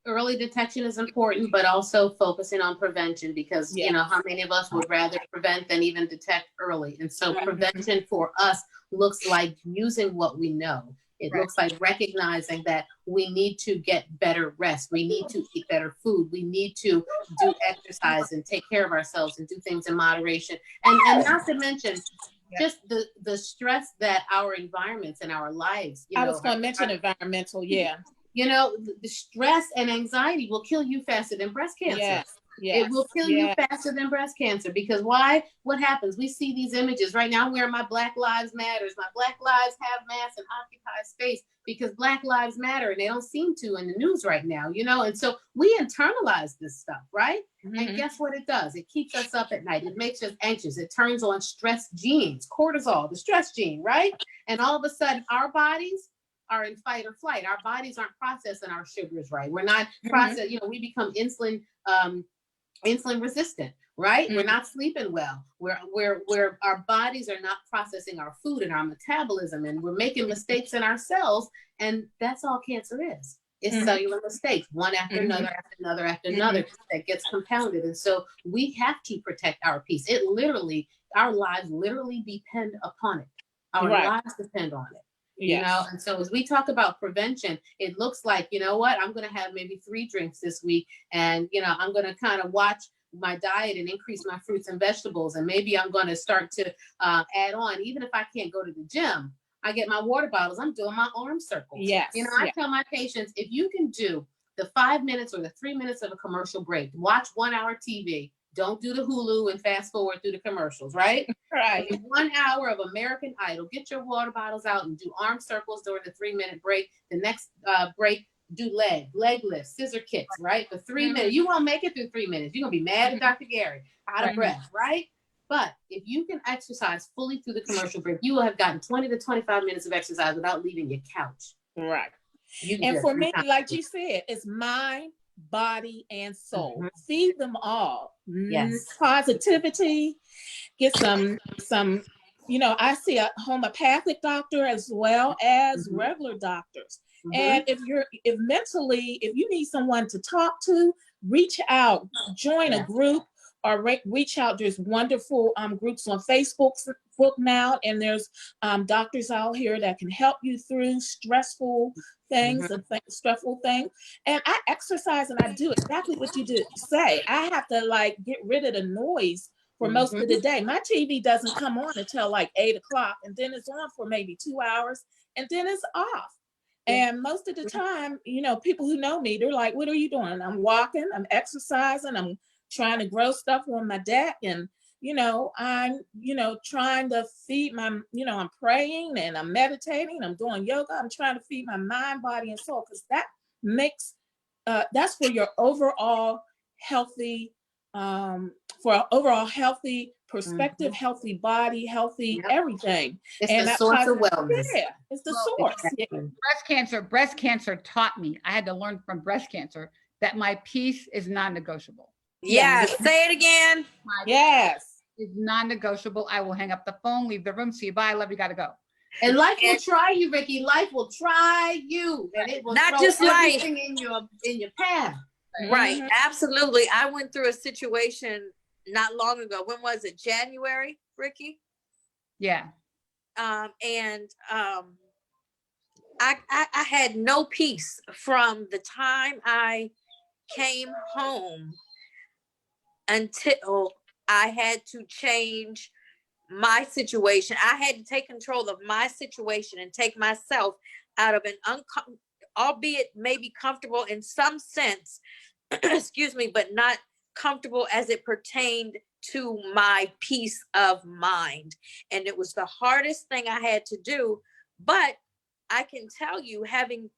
Early detection is important, but also focusing on prevention because, how many of us would rather prevent than even detect early? And so prevention for us looks like using what we know. It looks like recognizing that we need to get better rest. We need to eat better food. We need to do exercise and take care of ourselves and do things in moderation. And not to mention just the stress that our environments and our lives, I was going to mention environmental, the stress and anxiety will kill you faster than breast cancer. Yes. It will kill you faster than breast cancer, because why? What happens? We see these images right now. I'm wearing my Black Lives Matters. My Black Lives have mass and occupy space because Black Lives Matter, and they don't seem to in the news right now, you know? And so we internalize this stuff, right? And guess what it does? It keeps us up at night. It makes us anxious. It turns on stress genes, cortisol, the stress gene, right? And all of a sudden our bodies are in fight or flight. Our bodies aren't processing our sugars right. We're not processing, you know, we become insulin resistant, right? We're not sleeping well. We're our bodies are not processing our food and our metabolism, and we're making mistakes in our cells. And that's all cancer is. It's cellular mistakes, one after another, after another, after another, that gets compounded. And so we have to protect our peace. It literally, our lives literally depend upon it. Our lives depend on it. You know, and so as we talk about prevention, it looks like, you know what, I'm going to have maybe 3 drinks this week. And, you know, I'm going to kind of watch my diet and increase my fruits and vegetables. And maybe I'm going to start to add on, even if I can't go to the gym, I get my water bottles. I'm doing my arm circles. Yes. You know, I tell my patients, if you can do the 5 minutes or the 3 minutes of a commercial break, watch 1 hour TV. Don't do the Hulu and fast forward through the commercials, right? Right. 1 hour of American Idol. Get your water bottles out and do arm circles during the 3-minute break. The next break, do leg lifts, scissor kicks, right? For 3 minutes. You won't make it through 3 minutes. You're going to be mad at Dr. Gary, out of breath, right? But if you can exercise fully through the commercial break, you will have gotten 20 to 25 minutes of exercise without leaving your couch. Right. And for me, like you said, it's mind, body, and soul. Feed them all. Yes. Positivity. Get some, you know, I see a homeopathic doctor as well as regular doctors. And if mentally, if you need someone to talk to, reach out, join a group, or reach out. There's wonderful groups on Facebook now, and there's doctors out here that can help you through stressful things and stressful things. And I exercise, and I do exactly what you did say. I have to like get rid of the noise for most of the day. My TV doesn't come on until like 8 o'clock, and then it's on for maybe 2 hours, and then it's off. And most of the time, you know, people who know me, they're like, what are you doing? I'm walking, I'm exercising, I'm trying to grow stuff on my deck. And, you know, I'm, you know, trying to feed my, you know, I'm praying and I'm meditating, I'm doing yoga. I'm trying to feed my mind, body, and soul, because that makes, that's for your overall healthy, perspective, healthy body, healthy everything. It's and the source of wellness. Yeah, it's the source. Exactly. Breast cancer taught me, I had to learn from breast cancer that my peace is non-negotiable. Yes. Say it again. Yes. It's non-negotiable. I will hang up the phone, leave the room, see you, bye, I love you, gotta go. And life will try you, Ricky. Life will try you, and it will Not throw just life. everything in your path. Right. Absolutely. I went through a situation not long ago. When was it? January, Ricky? Yeah. I had no peace from the time I came home until I had to change my situation. I had to take control of my situation and take myself out of an albeit maybe comfortable in some sense, excuse me, but not comfortable as it pertained to my peace of mind. And it was the hardest thing I had to do. But I can tell you, having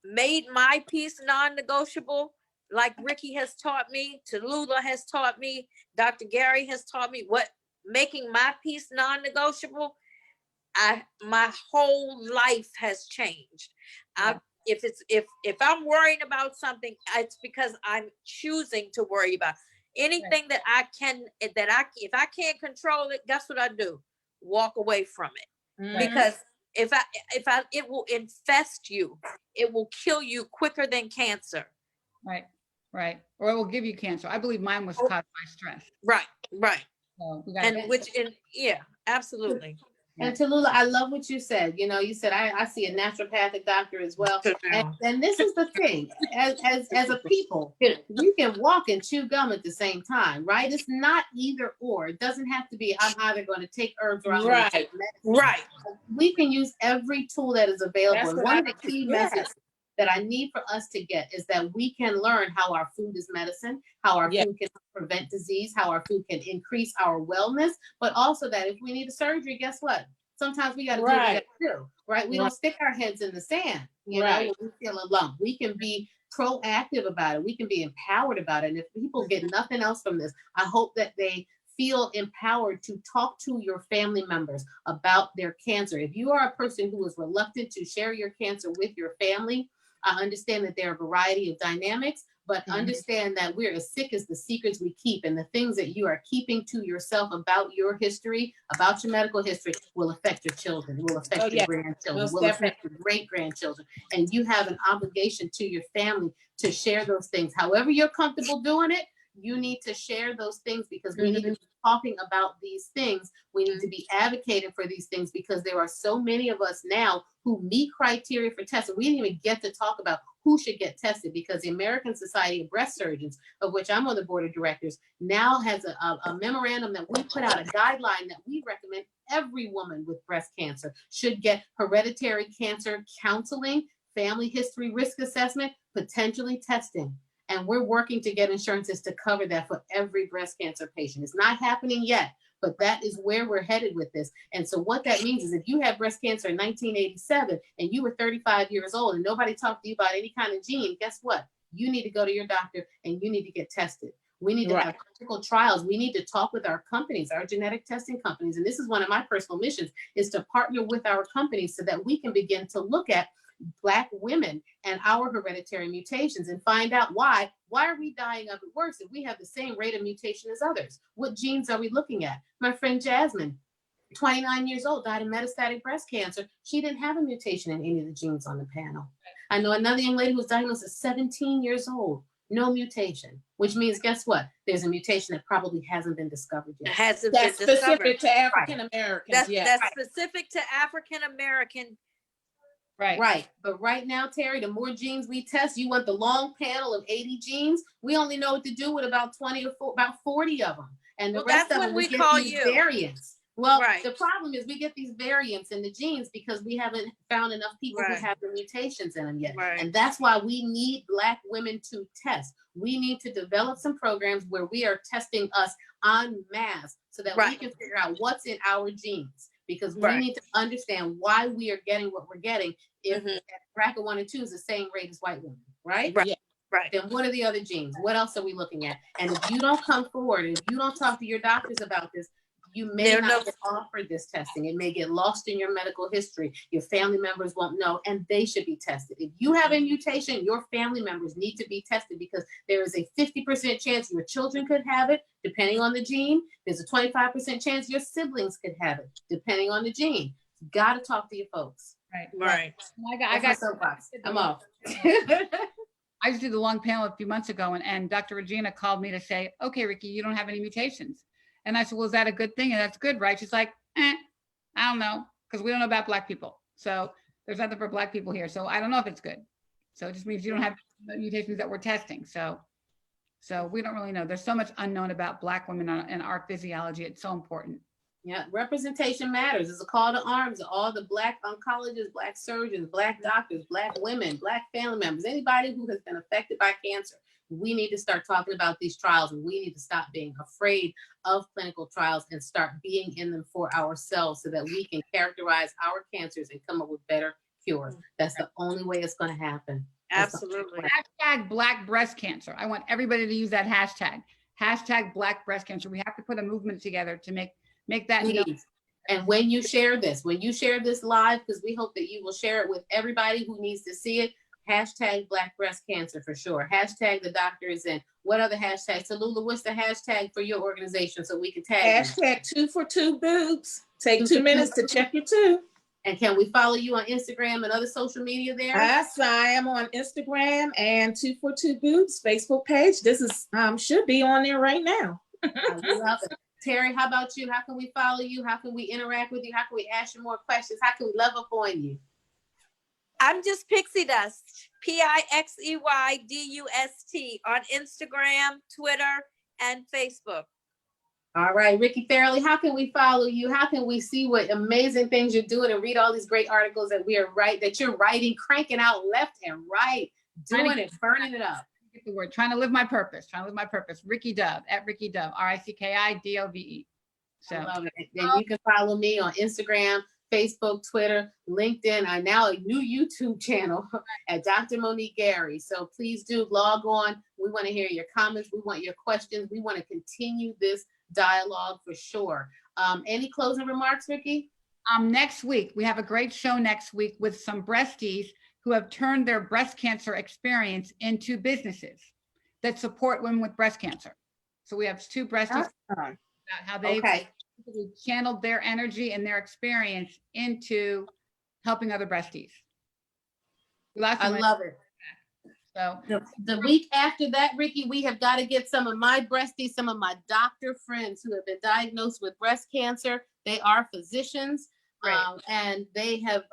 made my peace non-negotiable, like Ricky has taught me, Tallulah has taught me, Dr. Gary has taught me, what making my peace non-negotiable, my whole life has changed. If I'm worrying about something, it's because I'm choosing to worry about anything that if I can't control it, guess what I do? Walk away from it. Because it will infest you. It will kill you quicker than cancer. Right. Or it will give you cancer. I believe mine was caused by stress. Right. So yeah, absolutely. And Tallulah, I love what you said. You know, you said I see a naturopathic doctor as well. And this is the thing, as a people, you can walk and chew gum at the same time, right? It's not either or. It doesn't have to be I'm either going to take herbs or I'm going to take medicine. Right. We can use every tool that is available. And one of the key messages that I need for us to get is that we can learn how our food is medicine, how our Yeah. food can prevent disease, how our food can increase our wellness, but also that if we need a surgery, guess what? Sometimes we got to do what we got to do, right? We Right. don't stick our heads in the sand, you know, Right. when we feel a lump. We can be proactive about it. We can be empowered about it. And if people get nothing else from this, I hope that they feel empowered to talk to your family members about their cancer. If you are a person who is reluctant to share your cancer with your family, I understand that there are a variety of dynamics, but understand that we're as sick as the secrets we keep, and the things that you are keeping to yourself about your history, about your medical history, will affect your children, will affect Oh, your yeah. grandchildren, Most will affect your great grandchildren. And you have an obligation to your family to share those things. However you're comfortable doing it, you need to share those things, because we need to be talking about these things. We need to be advocating for these things, because there are so many of us now who meet criteria for testing. We didn't even get to talk about who should get tested, because the American Society of Breast Surgeons, of which I'm on the board of directors, now has a memorandum that we put out, a guideline that we recommend every woman with breast cancer should get hereditary cancer counseling, family history risk assessment, potentially testing. And we're working to get insurances to cover that for every breast cancer patient. It's not happening yet, but that is where we're headed with this. And so what that means is, if you had breast cancer in 1987 and you were 35 years old and nobody talked to you about any kind of gene, guess what? You need to go to your doctor and you need to get tested. We need to have clinical trials. We need to talk with our companies, our genetic testing companies. And this is one of my personal missions, is to partner with our companies so that we can begin to look at Black women and our hereditary mutations and find out why are we dying of it worse if we have the same rate of mutation as others? What genes are we looking at? My friend Jasmine, 29 years old, died of metastatic breast cancer. She didn't have a mutation in any of the genes on the panel. I know another young lady who was diagnosed at 17 years old, no mutation, which means, guess what? There's a mutation that probably hasn't been discovered yet. That's specific to African Americans. That's specific to African American. Right. But right now, Terry, the more genes we test, you want the long panel of 80 genes. We only know what to do with about 20 or about 40 of them. And the rest of them, we get these variants. Well, the problem is we get these variants in the genes because we haven't found enough people who have the mutations in them yet. And that's why we need Black women to test. We need to develop some programs where we are testing us en masse so that we can figure out what's in our genes. Because we need to understand why we are getting what we're getting. If BRCA1 and 2 is the same rate as white women, right? Then what are the other genes? What else are we looking at? And if you don't come forward, if you don't talk to your doctors about this, you may not get offered this testing. It may get lost in your medical history. Your family members won't know, and they should be tested. If you have a mutation, your family members need to be tested, because there is a 50% chance your children could have it, depending on the gene. There's a 25% chance your siblings could have it, depending on the gene. You got to talk to your folks. Right. I got soapbox. I'm off. I just did the long panel a few months ago, and Dr. Regina called me to say, okay, Ricky, you don't have any mutations. And I said, well, is that a good thing? And that's good, right? She's like, I don't know, because we don't know about Black people. So there's nothing for Black people here. So I don't know if it's good. So it just means you don't have the mutations that we're testing. So we don't really know. There's so much unknown about Black women and our physiology. It's so important. Yeah, representation matters. It's a call to arms to all the Black oncologists, Black surgeons, Black doctors, Black women, Black family members, anybody who has been affected by cancer. We need to start talking about these trials, and we need to stop being afraid of clinical trials and start being in them for ourselves so that we can characterize our cancers and come up with better cures. That's the only way it's going to happen. Absolutely. Hashtag Black breast cancer. I want everybody to use that hashtag. Hashtag Black breast cancer. We have to put a movement together to make that known. And when you share this live, because we hope that you will share it with everybody who needs to see it, hashtag Black breast cancer for sure. Hashtag the doctor is in. What other hashtags? Tallulah, what's the hashtag for your organization so we can tag Hashtag 2 for 2 boobs. Take 2 minutes to check your 2. And can we follow you on Instagram and other social media there? Yes, I am on Instagram and 2 for 2 boobs Facebook page. This is should be on there right now. I love it. Terry, how about you? How can we follow you? How can we interact with you? How can we ask you more questions? How can we love up on you? I'm just Pixie Dust, PIXEYDUST on Instagram, Twitter, and Facebook. All right, Ricky Fairley, how can we follow you? How can we see what amazing things you're doing and read all these great articles that you're writing, cranking out left and right, doing it, burning it up? Get the word, trying to live my purpose, Ricky Dove, at Ricky Dove, RICKIDOVE. So I love it. And you can follow me on Instagram, Facebook, Twitter, LinkedIn. I now a new YouTube channel at Dr. Monique Gary. So please do log on. We want to hear your comments. We want your questions. We want to continue this dialogue for sure. Any closing remarks, Ricky? Next week, we have a great show next week with some breasties who have turned their breast cancer experience into businesses that support women with breast cancer. So we have two breasties about how they channeled their energy and their experience into helping other breasties. I love it. So the week after that, Ricky, we have got to get some of my breasties, some of my doctor friends who have been diagnosed with breast cancer. They are physicians. Right. And they have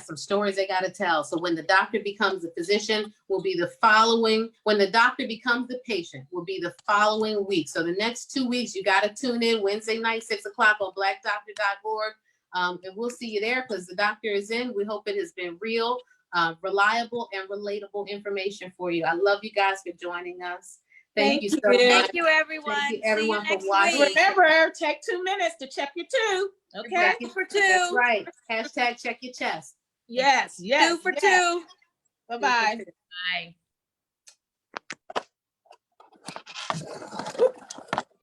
some stories they got to tell. So when the doctor becomes the physician will be the following, when the doctor becomes the patient will be the following week. So the next 2 weeks, you got to tune in Wednesday night, 6 o'clock on blackdoctor.org. And we'll see you there because the doctor is in. We hope it has been real, reliable and relatable information for you. I love you guys for joining us. Thank you so much. Thank you, everyone. Thank you, everyone, See you for next watching. week. Remember, take 2 minutes to check your two. Okay. 2 for 2. That's right. Hashtag check your chest. Yes. 2 for 2. Bye-bye. bye.